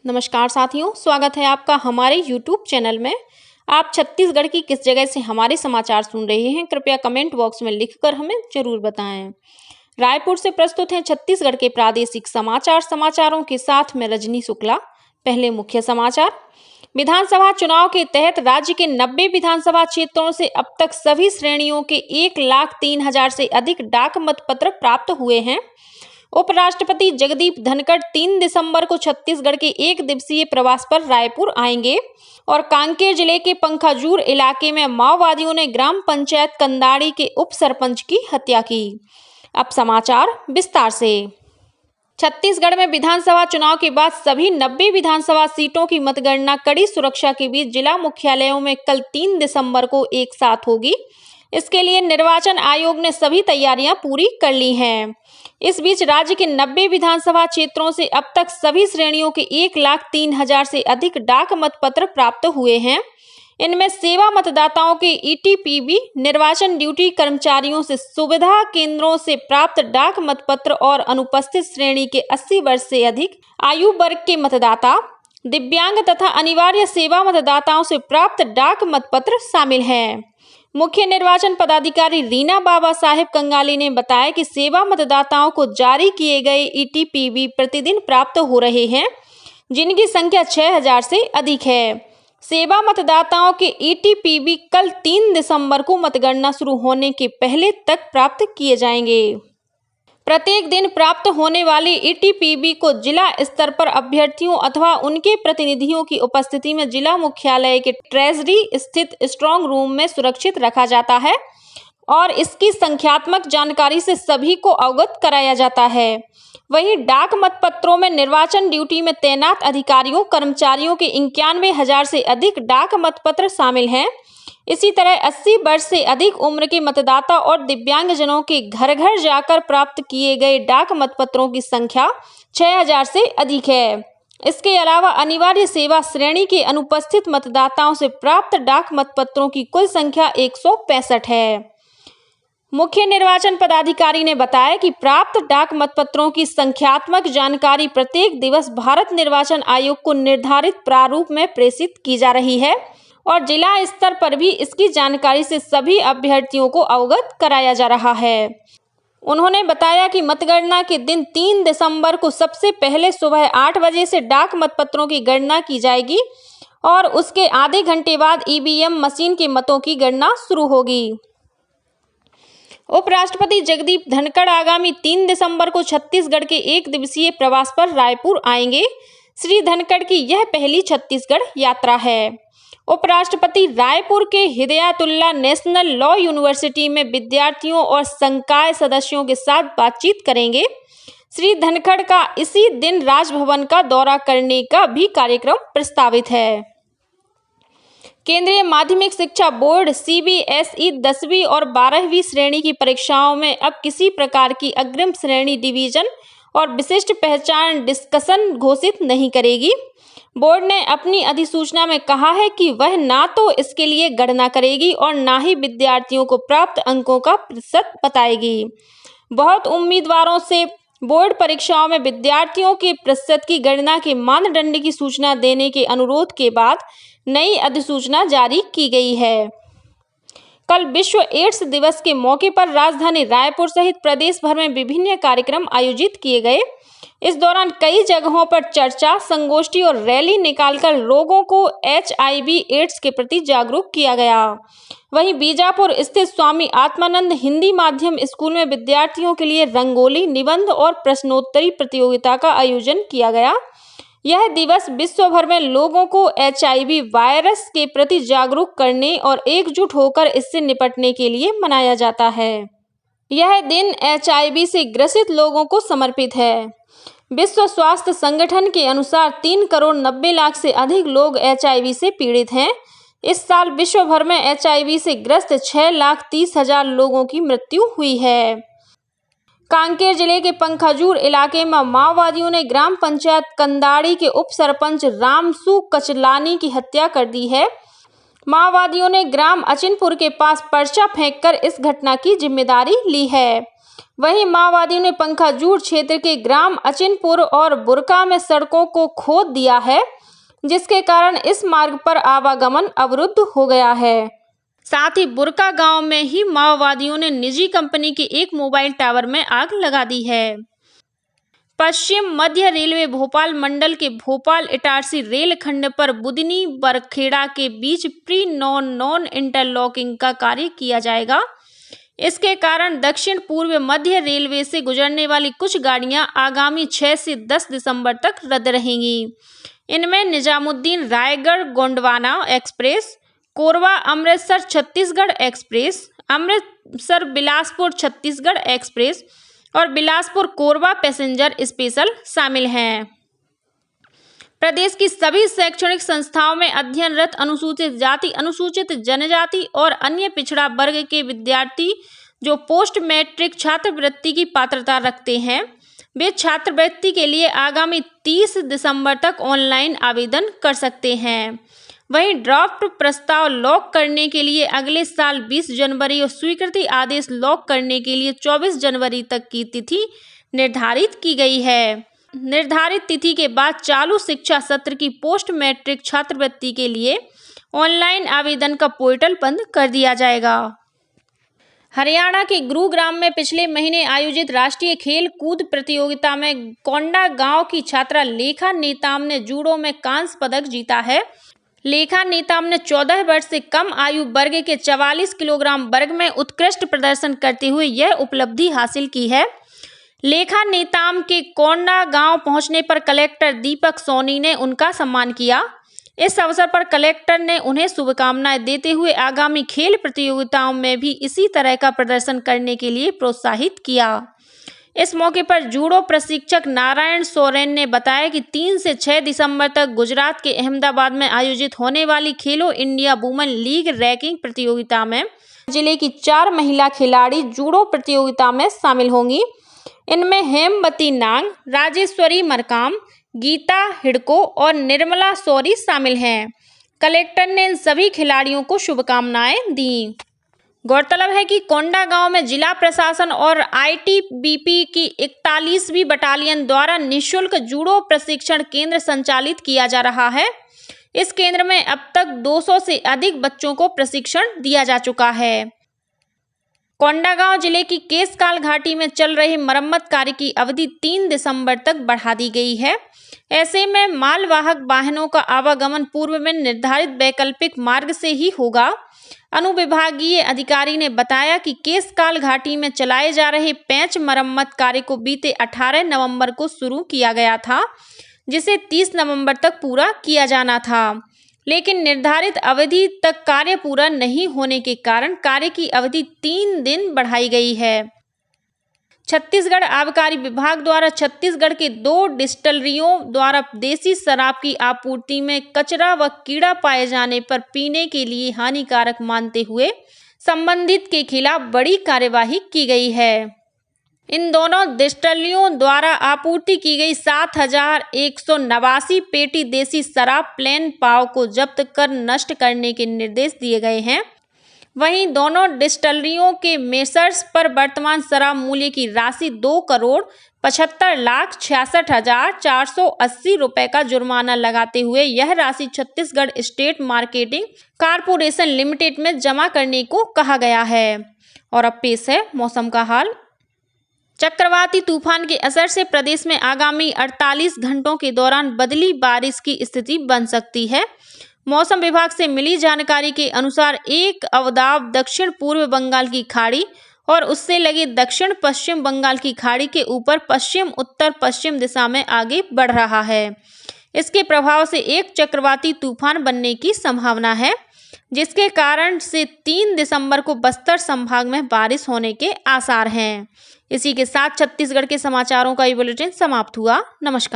नमस्कार साथियों, स्वागत है आपका हमारे YouTube चैनल में। आप छत्तीसगढ़ की किस जगह से हमारे समाचार सुन रहे हैं, कृपया कमेंट बॉक्स में लिखकर हमें जरूर बताएं। रायपुर से प्रस्तुत हैं छत्तीसगढ़ के प्रादेशिक समाचार। समाचारों के साथ मैं रजनी शुक्ला। पहले मुख्य समाचार। विधानसभा चुनाव के तहत राज्य के 90 विधानसभा क्षेत्रों से अब तक सभी श्रेणियों के 1,03,000 से अधिक डाक मतपत्र प्राप्त हुए हैं। उपराष्ट्रपति जगदीप धनखड़ 3 दिसंबर को छत्तीसगढ़ के 1 दिवसीय प्रवास पर रायपुर आएंगे और कांकेर जिले के पंखाजूर इलाके में माओवादियों ने ग्राम पंचायत कंदाड़ी के उप सरपंच की हत्या की। अब समाचार विस्तार से। छत्तीसगढ़ में विधानसभा चुनाव के बाद सभी 90 विधानसभा सीटों की मतगणना कड़ी सुरक्षा के बीच जिला मुख्यालयों में कल 3 दिसंबर को एक साथ होगी। इसके लिए निर्वाचन आयोग ने सभी तैयारियां पूरी कर ली हैं। इस बीच राज्य के 90 विधानसभा क्षेत्रों से अब तक सभी श्रेणियों के 1,03,000 से अधिक डाक मतपत्र प्राप्त हुए हैं। इनमें सेवा मतदाताओं के ईटीपीबी, निर्वाचन ड्यूटी कर्मचारियों से सुविधा केंद्रों से प्राप्त डाक मतपत्र और अनुपस्थित श्रेणी के 80 वर्ष से अधिक आयु वर्ग के मतदाता, दिव्यांग तथा अनिवार्य सेवा मतदाताओं से प्राप्त डाक मतपत्र शामिल हैं। मुख्य निर्वाचन पदाधिकारी रीना बाबा साहेब कंगाली ने बताया कि सेवा मतदाताओं को जारी किए गए ईटीपीबी प्रतिदिन प्राप्त हो रहे हैं, जिनकी संख्या 6,000 से अधिक है। सेवा मतदाताओं के ईटीपीबी कल 3 दिसंबर को मतगणना शुरू होने के पहले तक प्राप्त किए जाएंगे। प्रत्येक दिन प्राप्त होने वाली ईटीपीबी को जिला स्तर पर अभ्यर्थियों अथवा उनके प्रतिनिधियों की उपस्थिति में जिला मुख्यालय के ट्रेजरी स्थित स्ट्रांग रूम में सुरक्षित रखा जाता है और इसकी संख्यात्मक जानकारी से सभी को अवगत कराया जाता है। वहीं डाक मतपत्रों में निर्वाचन ड्यूटी में तैनात अधिकारियों कर्मचारियों के 91,000 से अधिक डाक मतपत्र शामिल हैं। इसी तरह 80 वर्ष से अधिक उम्र के मतदाता और दिव्यांगजनों के घर घर जाकर प्राप्त किए गए डाक मतपत्रों की संख्या 6,000 से अधिक है। इसके अलावा अनिवार्य सेवा श्रेणी के अनुपस्थित मतदाताओं से प्राप्त डाक मतपत्रों की कुल संख्या 165 है। मुख्य निर्वाचन पदाधिकारी ने बताया कि प्राप्त डाक मतपत्रों की संख्यात्मक जानकारी प्रत्येक दिवस भारत निर्वाचन आयोग को निर्धारित प्रारूप में प्रेषित की जा रही है और जिला स्तर पर भी इसकी जानकारी से सभी अभ्यर्थियों को अवगत कराया जा रहा है। उन्होंने बताया कि मतगणना के दिन 3 दिसंबर को सबसे पहले सुबह 8 बजे से डाक मतपत्रों की गणना की जाएगी और उसके आधे घंटे बाद ईवीएम मशीन के मतों की गणना शुरू होगी। उपराष्ट्रपति जगदीप धनखड़ आगामी 3 दिसंबर को छत्तीसगढ़ के 1 दिवसीय प्रवास पर रायपुर आएंगे। श्री धनखड़ की यह पहली छत्तीसगढ़ यात्रा है। उपराष्ट्रपति रायपुर के हिदायतुल्ला नेशनल लॉ यूनिवर्सिटी में विद्यार्थियों और संकाय सदस्यों के साथ बातचीत करेंगे। श्री धनखड़ का इसी दिन राजभवन का दौरा करने का भी कार्यक्रम प्रस्तावित है। केंद्रीय माध्यमिक शिक्षा बोर्ड सीबीएसई 10वीं और 12वीं श्रेणी की परीक्षाओं में अब किसी प्रकार की अग्रिम श्रेणी डिवीजन और विशिष्ट पहचान डिस्कशन घोषित नहीं करेगी। बोर्ड ने अपनी अधिसूचना में कहा है कि वह ना तो इसके लिए गणना करेगी और ना ही विद्यार्थियों को प्राप्त अंकों का प्रतिशत बताएगी। बहुत उम्मीदवारों से बोर्ड परीक्षाओं में विद्यार्थियों के प्रतिशत की गणना के मानदंड की सूचना देने के अनुरोध के बाद नई अधिसूचना जारी की गई है। कल विश्व एड्स दिवस के मौके पर राजधानी रायपुर सहित प्रदेश भर में विभिन्न कार्यक्रम आयोजित किए गए। इस दौरान कई जगहों पर चर्चा, संगोष्ठी और रैली निकालकर लोगों को HIV एड्स के प्रति जागरूक किया गया। वहीं बीजापुर स्थित स्वामी आत्मानंद हिंदी माध्यम स्कूल में विद्यार्थियों के लिए रंगोली, निबंध और प्रश्नोत्तरी प्रतियोगिता का आयोजन किया गया। यह दिवस विश्व भर में लोगों को HIV वायरस के प्रति जागरूक करने और एकजुट होकर इससे निपटने के लिए मनाया जाता है। यह दिन HIV से ग्रसित लोगों को समर्पित है। विश्व स्वास्थ्य संगठन के अनुसार 3,90,00,000 से अधिक लोग HIV से पीड़ित हैं। इस साल विश्व भर में HIV से ग्रस्त 6,30,000 लोगों की मृत्यु हुई है। कांकेर जिले के पंखाजूर इलाके में माओवादियों ने ग्राम पंचायत कंदाड़ी के उप सरपंच रामसू कचलानी की हत्या कर दी है। माओवादियों ने ग्राम अचिनपुर के पास पर्चा फेंककर इस घटना की जिम्मेदारी ली है। वहीं माओवादियों ने पंखाजूर क्षेत्र के ग्राम अचिनपुर और बुरका में सड़कों को खोद दिया है, जिसके कारण इस मार्ग पर आवागमन अवरुद्ध हो गया है। साथ ही बुरका गांव में ही माओवादियों ने निजी कंपनी के एक मोबाइल टावर में आग लगा दी है। पश्चिम मध्य रेलवे भोपाल मंडल के भोपाल इटारसी रेल खंड पर बुदनी बरखेड़ा के बीच प्री नॉन इंटरलॉकिंग का कार्य किया जाएगा। इसके कारण दक्षिण पूर्व मध्य रेलवे से गुजरने वाली कुछ गाड़ियां आगामी 6 से 10 दिसंबर तक रद्द रहेंगी। इनमें Nizamuddin Raigarh Gondwana express, Korba Amritsar Chhattisgarh express, Amritsar Bilaspur Chhattisgarh express और बिलासपुर कोरबा पैसेंजर स्पेशल शामिल हैं। प्रदेश की सभी शैक्षणिक संस्थाओं में अध्ययनरत अनुसूचित जाति, अनुसूचित जनजाति और अन्य पिछड़ा वर्ग के विद्यार्थी जो पोस्ट मैट्रिक छात्रवृत्ति की पात्रता रखते हैं, वे छात्रवृत्ति के लिए आगामी 30 दिसंबर तक ऑनलाइन आवेदन कर सकते हैं। वहीं ड्राफ्ट प्रस्ताव लॉक करने के लिए अगले साल 20 जनवरी और स्वीकृति आदेश लॉक करने के लिए 24 जनवरी तक की तिथि निर्धारित की गई है। निर्धारित तिथि के बाद चालू शिक्षा सत्र की पोस्ट मैट्रिक छात्रवृत्ति के लिए ऑनलाइन आवेदन का पोर्टल बंद कर दिया जाएगा। हरियाणा के गुरुग्राम में पिछले महीने आयोजित राष्ट्रीय खेल कूद प्रतियोगिता में कोंडा गांव की छात्रा लेखा नेताम ने जूडो में कांस्य पदक जीता है। लेखा नेताम ने 14 वर्ष से कम आयु वर्ग के 44 किलोग्राम वर्ग में उत्कृष्ट प्रदर्शन करते हुए यह उपलब्धि हासिल की है। लेखा नेताम के कोंडा गांव पहुंचने पर कलेक्टर दीपक सोनी ने उनका सम्मान किया। इस अवसर पर कलेक्टर ने उन्हें शुभकामनाएं देते हुए आगामी खेल प्रतियोगिताओं में भी इसी तरह का प्रदर्शन करने के लिए प्रोत्साहित किया। इस मौके पर जूडो प्रशिक्षक नारायण सोरेन ने बताया कि 3 से 6 दिसंबर तक गुजरात के अहमदाबाद में आयोजित होने वाली खेलो इंडिया वुमेन लीग रैंकिंग प्रतियोगिता में जिले की 4 महिला खिलाड़ी जूडो प्रतियोगिता में शामिल होंगी। इनमें हेमवती नांग, राजेश्वरी मरकाम, गीता हिडको और निर्मला सौरी शामिल हैं। कलेक्टर ने इन सभी खिलाड़ियों को शुभकामनाएं दी। गौरतलब है कि कोंडा गांव में जिला प्रशासन और आईटीबीपी की 41वीं बटालियन द्वारा निःशुल्क जूडो प्रशिक्षण केंद्र संचालित किया जा रहा है। इस केंद्र में अब तक 200 से अधिक बच्चों को प्रशिक्षण दिया जा चुका है। कोंडागांव जिले की केशकाल घाटी में चल रहे मरम्मत कार्य की अवधि 3 दिसंबर तक बढ़ा दी गई है। ऐसे में मालवाहक वाहनों का आवागमन पूर्व में निर्धारित वैकल्पिक मार्ग से ही होगा। अनुविभागीय अधिकारी ने बताया कि केशकाल घाटी में चलाए जा रहे पेंच मरम्मत कार्य को बीते 18 नवंबर को शुरू किया गया था, जिसे 30 नवंबर तक पूरा किया जाना था, लेकिन निर्धारित अवधि तक कार्य पूरा नहीं होने के कारण कार्य की अवधि 3 दिन बढ़ाई गई है। छत्तीसगढ़ आबकारी विभाग द्वारा छत्तीसगढ़ के 2 डिस्टिलरियों द्वारा देसी शराब की आपूर्ति में कचरा व कीड़ा पाए जाने पर पीने के लिए हानिकारक मानते हुए संबंधित के खिलाफ बड़ी कार्यवाही की गई है। इन दोनों डिस्टिलरियों द्वारा आपूर्ति की गई 7,189 पेटी देसी शराब प्लेन पाव को जब्त कर नष्ट करने के निर्देश दिए गए हैं। वहीं दोनों डिस्टिलरियों के मेसर्स पर वर्तमान शराब मूल्य की राशि 2,75,66,480 रुपए का जुर्माना लगाते हुए यह राशि Chhattisgarh state marketing corporation limited में जमा करने को कहा गया है। और अब पेश है मौसम का हाल। चक्रवाती तूफान के असर से प्रदेश में आगामी 48 घंटों के दौरान बदली बारिश की स्थिति बन सकती है। मौसम विभाग से मिली जानकारी के अनुसार एक अवदाब दक्षिण पूर्व बंगाल की खाड़ी और उससे लगे दक्षिण पश्चिम बंगाल की खाड़ी के ऊपर पश्चिम उत्तर पश्चिम दिशा में आगे बढ़ रहा है। इसके प्रभाव से एक चक्रवाती तूफान बनने की संभावना है, जिसके कारण से 3 दिसंबर को बस्तर संभाग में बारिश होने के आसार हैं। इसी के साथ छत्तीसगढ़ के समाचारों का ये बुलेटिन समाप्त हुआ। नमस्कार।